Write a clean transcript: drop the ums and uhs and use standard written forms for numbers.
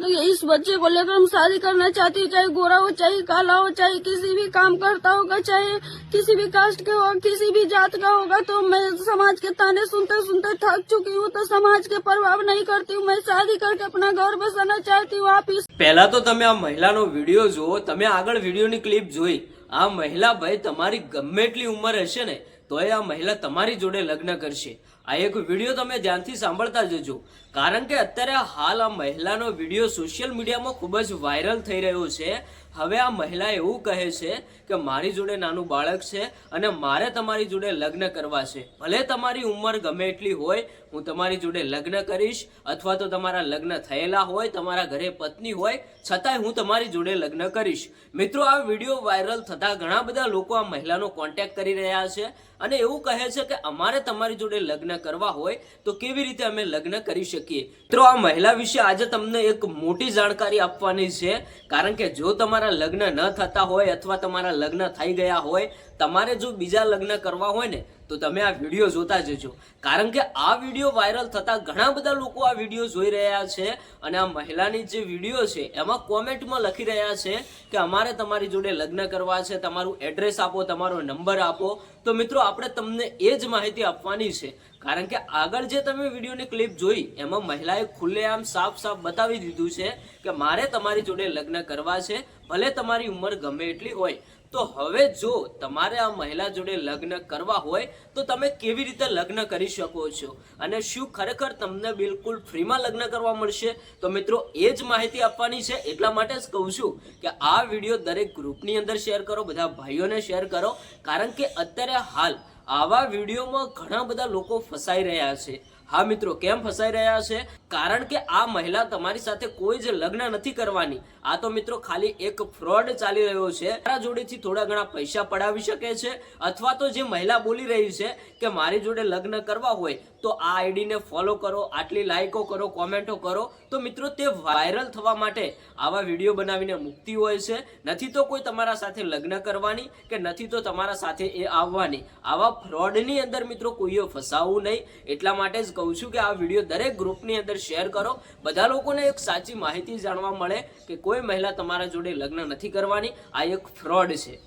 इस बच्चे को लेकर हम शादी करना चाहती हूँ, चाहे गोरा हो चाहे काला हो चाहे किसी भी काम करता होगा, चाहे किसी भी कास्ट के हो किसी भी जात का होगा। तो मैं समाज के ताने सुनते सुनते थक चुकी हूँ, तो समाज के प्रभाव नहीं करती हूँ। मैं शादी करके अपना घर बसाना चाहती हूँ। आप इस पहला तो तमे आ महिलानो विडियो जो तमे आगळ विडियोनी क्लिप जोई। आ महिला भाई तमारी गम्मे એટલી ઉંમર હશે ને તોય આ મહિલા તમારી જોડે લગ્ન કરશે। આ એક વિડિયો તમે ધ્યાનથી સાંભળતા જજો, કારણ કે અત્યારે હાલ આ મહિલાનો વિડિયો સોશિયલ મીડિયામાં ખૂબ જ વાયરલ થઈ રહ્યો છે। હવે આ મહિલા એવું કહે છે કે મારી જોડે નાનું બાળક છે અને મારે તમારી જોડે લગ્ન કરવા છે। ભલે તમારી ઉંમર ગમે એટલી હોય, હું તમારી જોડે લગ્ન કરીશ, અથવા તો તમારા લગ્ન થયેલા હોય, તમારા ઘરે પત્ની હોય, છતાંય હું તમારી જોડે લગ્ન કરીશ। મિત્રો, આ વિડિયો વાયરલ થતા ઘણા બધા લોકો આ મહિલાનો કોન્ટેક્ટ કરી રહ્યા છે અને એવું કહે છે કે અમારે તમારી જોડે લગ્ન કરવા હોય તો કેવી રીતે અમે લગ્ન કરી શકીએ। મિત્રો, આ મહિલા વિશે આજે તમને એક મોટી જાણકારી આપવાની છે, કારણ કે જો તમારા લગ્ન ન થતા હોય અથવા તમારા લગ્ન થઈ ગયા હોય, તમારે જો બીજા લગ્ન કરવા હોય ને તો તમે આ વિડિયો જોતા જજો, કારણ કે આ વિડિયો વાયરલ થતા ઘણા બધા લોકો આ વિડિયો જોઈ રહ્યા છે અને આ મહિલાની જે વિડિયો છે એમાં કોમેન્ટમાં લખી રહ્યા છે કે અમારે તમારી જોડે લગ્ન કરવા છે, તમારું એડ્રેસ આપો, તમારો નંબર આપો। તો મિત્રો, આપણે તમને એ જ માહિતી આપવાની છે, કારણ કે આગળ જે તમે વિડિયોની ક્લિપ જોઈ એમાં મહિલાએ ખુલ્લેઆમ સાફ બતાવી દીધું છે કે મારે તમારી જોડે લગ્ન કરવા છે, ભલે તમારી ઉંમર ગમે એટલી હોય। તો હવે જો તમારે આ મહિલા જોડે લગ્ન કરવા હોય તો તમે કેવી રીતે લગ્ન કરી શકો છો અને શું ખરેખર તમને બિલકુલ ફ્રીમાં લગ્ન કરવા મળશે? તો મિત્રો, એ જ માહિતી આપવાની છે, એટલા માટે જ કહું છું કે આ વિડિયો દરેક ગ્રુપની અંદર શેર કરો, બધા ભાઈઓને શેર કરો, કારણ કે અત્યારે હાલ આવા વિડીયોમાં ઘણા બધા લોકો ફસાઈ રહ્યા છે। હા મિત્રો, કેમ ફસાઈ રહ્યા છે? કારણ કે આ મહિલા તમારી સાથે કોઈ જ લગ્ન નથી કરવાની। આ તો મિત્રો ખાલી એક ફ્રોડ ચાલી રહ્યો છે। તારા જોડેથી થોડા ઘણા પૈસા પડાવી શકે છે, અથવા તો જે મહિલા બોલી રહી છે કે મારી જોડે લગ્ન કરવા હોય તો આ આઈડીને ફોલો કરો, આટલી લાઈકો કરો, કોમેન્ટો કરો। તો મિત્રો, તે વાયરલ થવા માટે આવા વિડીયો બનાવીને મૂકતી હોય છે। નથી તો કોઈ તમારા સાથે લગ્ન કરવાની કે નથી તો તમારા સાથે એ આવવાની। આવા ફ્રોડની અંદર મિત્રો કોઈએ ફસાવવું નહીં, એટલા માટે જ કહું છું કે આ વિડીયો દરેક ગ્રુપની અંદર શેર કરો, બધા લોકોને એક સાચી માહિતી જાણવા મળે કે કોઈ મહિલા તમારા જોડે લગ્ન નથી કરવાની, આ એક ફ્રોડ છે।